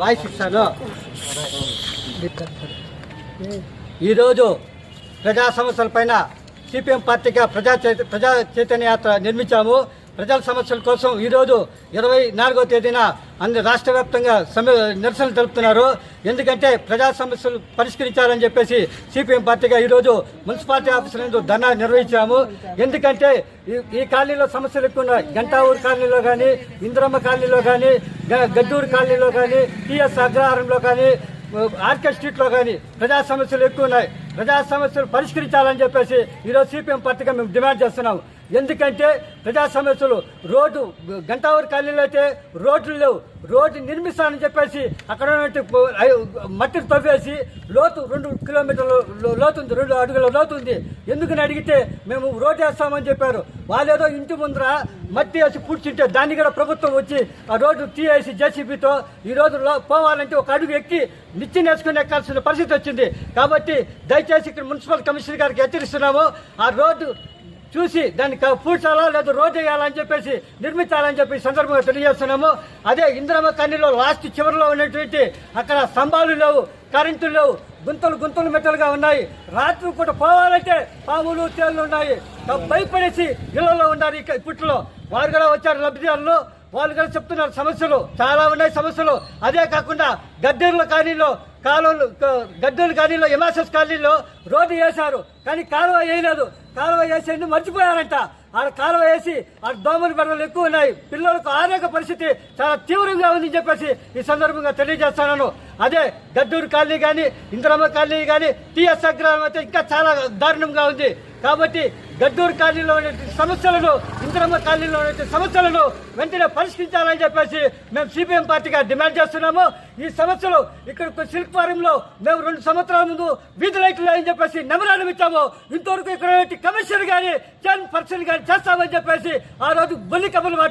Voice ఇస్తాను. ఈరోజు ప్రజా సమస్యల పైన సిపిఎం పార్టీగా ప్రజా చైతన్య యాత్ర నిర్మించాము. ప్రజల సమస్యల కోసం ఈరోజు 24వ తేదీన రాష్ట్ర వ్యాప్తంగా నిరసనలు తెలుపుతున్నారు. ఎందుకంటే ప్రజా సమస్యలు పరిష్కరించాలని చెప్పేసి సిపిఎం పార్టీగా ఈరోజు మున్సిపాలిటీ ఆఫీసుల నందు ధర్నా నిర్వహించాము. ఎందుకంటే ఈ కాలనీలో సమస్యలు ఎక్కువ ఉన్నాయి. గంటావూరు కాలనీలో కానీ, ఇంద్రమ్మ కాలనీలో కానీ, గద్దూరు కాలనీలో కానీ, టీఎస్ అగ్రహారంలో కానీ, ఆర్కే స్ట్రీట్లో కానీ ప్రజా సమస్యలు ఎక్కువ ఉన్నాయి. ప్రజా సమస్యలు పరిష్కరించాలని చెప్పేసి ఈరోజు సిపిఎం పార్టీగా మేము డిమాండ్ చేస్తున్నాము. ఎందుకంటే ప్రజా సమస్యలు రోడ్డు గంటావూరు కాలనీలో అయితే రోడ్లు లేవు. రోడ్డు నిర్మిస్తానని చెప్పేసి అక్కడ మట్టిని తవ్వేసి లోతు 2 కిలోమీటర్ల లోతుంది, 2 అడుగుల లోతుంది. ఎందుకని అడిగితే మేము రోడ్డు వేస్తామని చెప్పారు. వాళ్ళేదో ఇంటి ముందర మట్టి వేసి పూడ్చుంటే దాన్ని కూడా ప్రభుత్వం వచ్చి ఆ రోడ్డు తీసేసి జేసీబీతో ఈరోజు పోవాలంటే ఒక అడుగు ఎక్కి నిచ్చెన వేసుకుని ఎక్కాల్సిన పరిస్థితి వచ్చింది. కాబట్టి దయచేసి ఇక్కడ మున్సిపల్ కమిషనర్ గారికి హెచ్చరిస్తున్నాము. ఆ రోడ్డు చూసి దాన్ని పూడ్చాలా లేదా రోడ్డు వేయాలని చెప్పేసి నిర్మించాలని చెప్పి సందర్భంగా తెలియజేస్తున్నాము. అదే ఇందిరమ్మ కాలనీలో లాస్ట్ చివరిలో ఉన్నటువంటి అక్కడ స్తంభాలు లేవు, కరెంటు లేవు, గుంతలు మెట్టలుగా ఉన్నాయి. రాత్రి పూట పోవాలంటే పాములు తేళ్లు ఉన్నాయి. భయపడేసి ఇళ్లలో ఉన్నారు. ఇప్పట్లో వారు కూడా వచ్చారు లబ్ధిదారులు. వాళ్ళు కూడా చెప్తున్నారు సమస్యలు చాలా ఉన్నాయి సమస్యలు. అదే కాకుండా గద్దెర్ల కాలనీలో గద్దెల కాలనీలో ఎంఎస్ఎస్ కాలనీలో రోడ్డు వేశారు, కానీ కాలువ వేయలేదు. కాలువ వేసేది మర్చిపోయారంట. ఆ కాలువ వేసి ఆ దోమల బెడలు ఎక్కువ ఉన్నాయి. పిల్లలకు ఆరోగ్య పరిస్థితి చాలా తీవ్రంగా ఉందని చెప్పేసి ఈ సందర్భంగా తెలియజేస్తున్నాను. అదే గద్దూరు కాలనీ కానీ, ఇంద్రమ్మ కాలనీ కానీ, టీఎస్ అగ్రహారం అయితే ఇంకా చాలా దారుణంగా ఉంది. కాబట్టి గద్దూరు కాలనీలో ఉన్న సమస్యలను, ఇంద్రమ్మ కాలనీలో ఉన్న సమస్యలను వెంటనే పరిష్కరించాలని చెప్పేసి మేము సిపిఎం పార్టీగా డిమాండ్ చేస్తున్నాము. ఈ సమస్యలు ఇక్కడ సిల్క్ ఫారంలో మేము 2 సంవత్సరాల ముందు వీధి లైట్లు అని చెప్పేసి నెమరాలు ఇచ్చాము. ఇంతవరకు ఇక్కడ కమిషనర్ కానీ, చైర్పర్సన్ కానీ చేస్తామని చెప్పేసి ఆ రోజు బొల్లి కబుర్లు